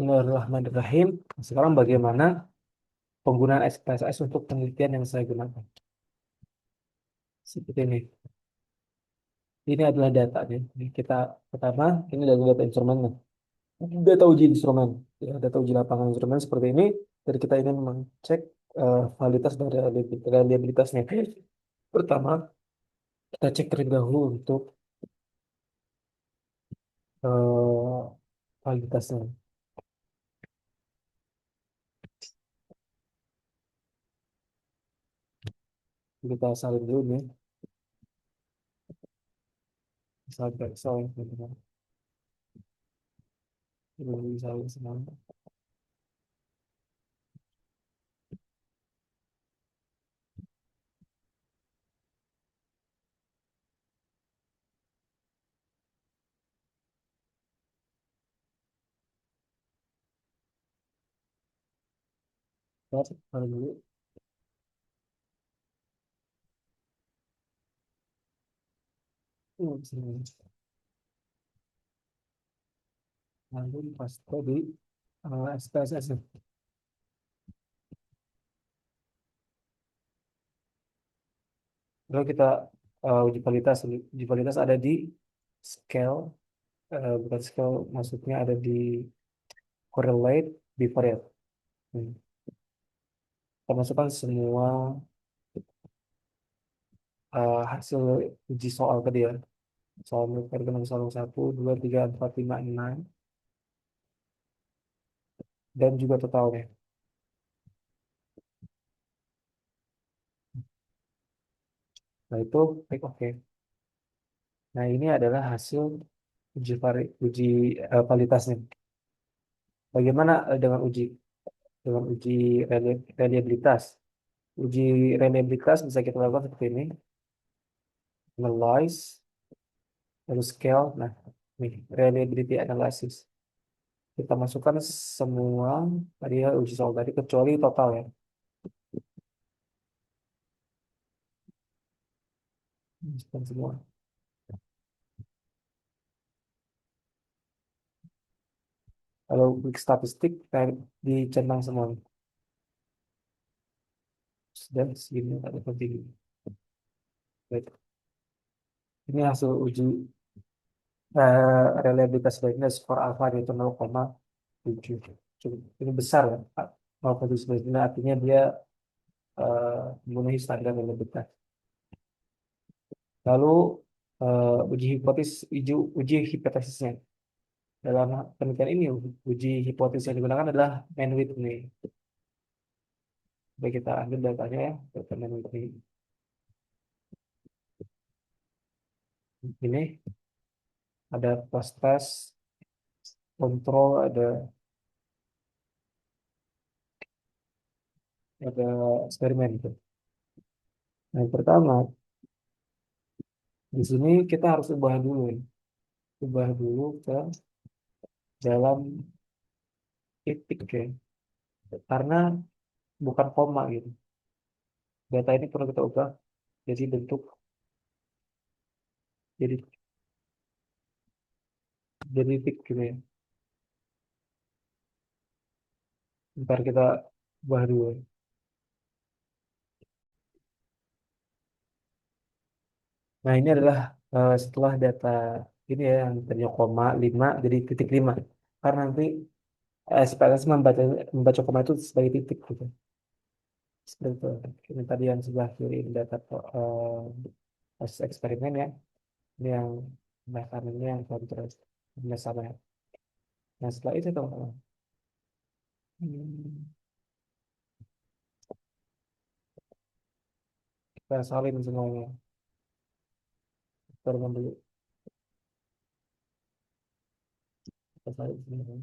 Bismillahirrahmanirrahim. Sekarang bagaimana penggunaan SPSS untuk penelitian yang saya gunakan? Seperti ini. Ini adalah datanya. Ini kita pertama, ini adalah data instrumennya. Data uji instrumen. Ya, data uji lapangan instrumen seperti ini. Jadi kita ingin mengecek validitas dan reliabilitasnya. Pertama, kita cek terlebih dahulu untuk validitasnya. Kita salin dulu nih. Salin. Ini salin semua. Kita salin dulu. Sini. Lalu pas tadi SPSS ya. Lalu kita uji validitas. Uji validitas ada di scale, bukan scale, maksudnya ada di correlate bivariate. Hmm. Kita masukkan semua hasil uji soal tadi ya. Soal berkenaan soal 1, 2, 3, 4, 5, 6 dan juga totalnya. Nah itu klik oke. Nah ini adalah hasil uji validitasnya. Bagaimana dengan uji reliabilitas? Uji reliabilitas bisa kita lakukan seperti ini, analyze, lalu scale. Nah, nih, reliability analysis. Kita masukkan semua tadi ya uji soal tadi kecuali total ya. Masukkan semua. Kalau klik statistik, kayak dicentang semua. Dan segini ada penting. Baik. Ini hasil uji reliabilitas baiknya skor alfa yaitu 0,7. Cukup ini besar ya. 0,7 ini artinya dia memenuhi standar reliabilitas. Lalu uji hipotesisnya. Dalam penelitian ini uji hipotesis yang digunakan adalah man Whitney. Baik kita ambil datanya ya, data man Whitney. Ini ada post test, kontrol, ada eksperimen gitu. Nah, yang pertama di sini kita harus ubah dulu, ya. Ubah dulu ke dalam titik ya, karena bukan koma gitu. Data ini perlu kita ubah jadi bentuk jadi jadi titik gitu ya. Ntar kita ubah dulu. Nah, ini adalah setelah data ini ya yang tadinya koma 5 jadi titik 5. Karena nanti SPSS membaca koma itu sebagai titik gitu. Seperti itu. Ini tadi yang sebelah kiri ini data hasil eksperimen ya. Ini yang sebelah kanannya yang kontrol. Ini sama ya. Nah, setelah itu teman-teman. hmm, Kita salin semuanya. Kita dulu. Kita salin semuanya.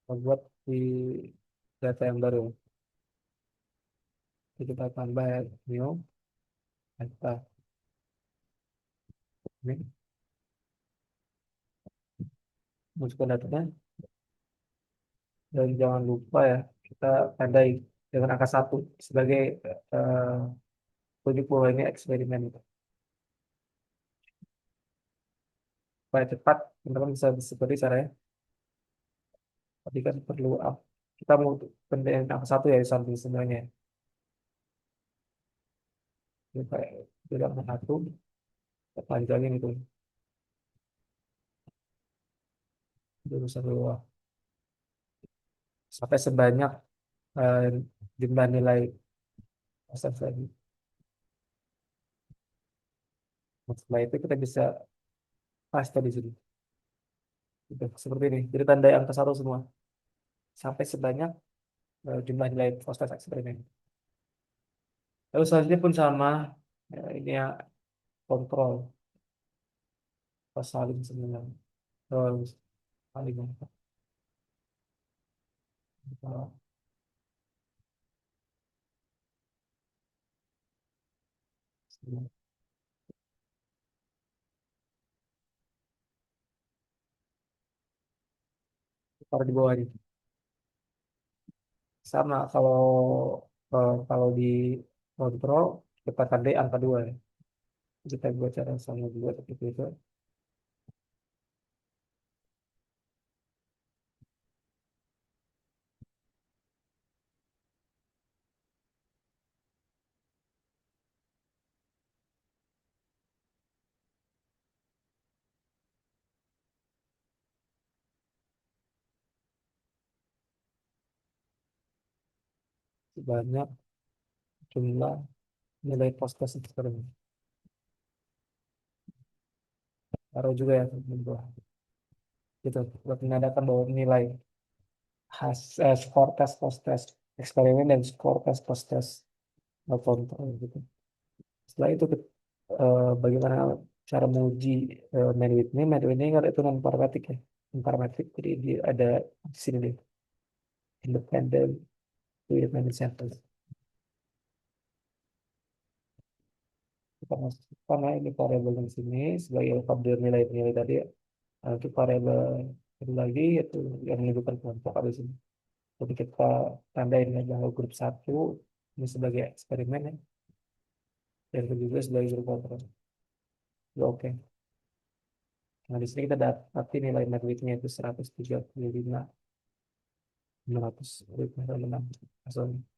Kita buat di data yang baru. Jadi kita tambah new data. Ini masukkan datanya. Dan jangan lupa ya, kita tandai dengan angka 1 sebagai eh, tunjuk bahwa ini eksperimen. supaya cepat teman-teman bisa seperti caranya. Tapi kan perlu kita mau penilaian angka satu ya di samping sebenarnya. Jadi kayak bilang angka satu, kita panjangin itu jurusan dua sampai sebanyak eh, jumlah nilai asal tadi. Nah, setelah itu kita bisa paste di sini. Gitu, seperti ini. Jadi tandai angka satu semua sampai sebanyak jumlah nilai proses eksperimen. Lalu selanjutnya pun sama. Ini ya kontrol pas saling sebenarnya. Terus saling taruh di bawah ini. Sama kalau di kontrol kita tandai angka dua ya. Kita buat cara sama juga seperti itu. Sebanyak jumlah nilai postas eksperimen. Taruh juga ya di bawah. Gitu. Buat menandakan bahwa nilai skor tes post test eksperimen dan skor tes post test kontrol gitu. Setelah itu bagaimana cara menguji main with name? Main with name kan itu non parametrik ya, non parametrik. Jadi dia ada di sini deh, independent with samples. Kita masuk karena ini variabel di sini sebagai variabel nilai-nilai tadi untuk variabel itu lagi itu yang menunjukkan kelompok ada di sini. Jadi kita tandain aja grup satu ini sebagai eksperimen ya, dan kedua juga sebagai grup kontrol. Ya, oke. Nah, di sini kita dapat nilai meritnya itu 135, 600, 6.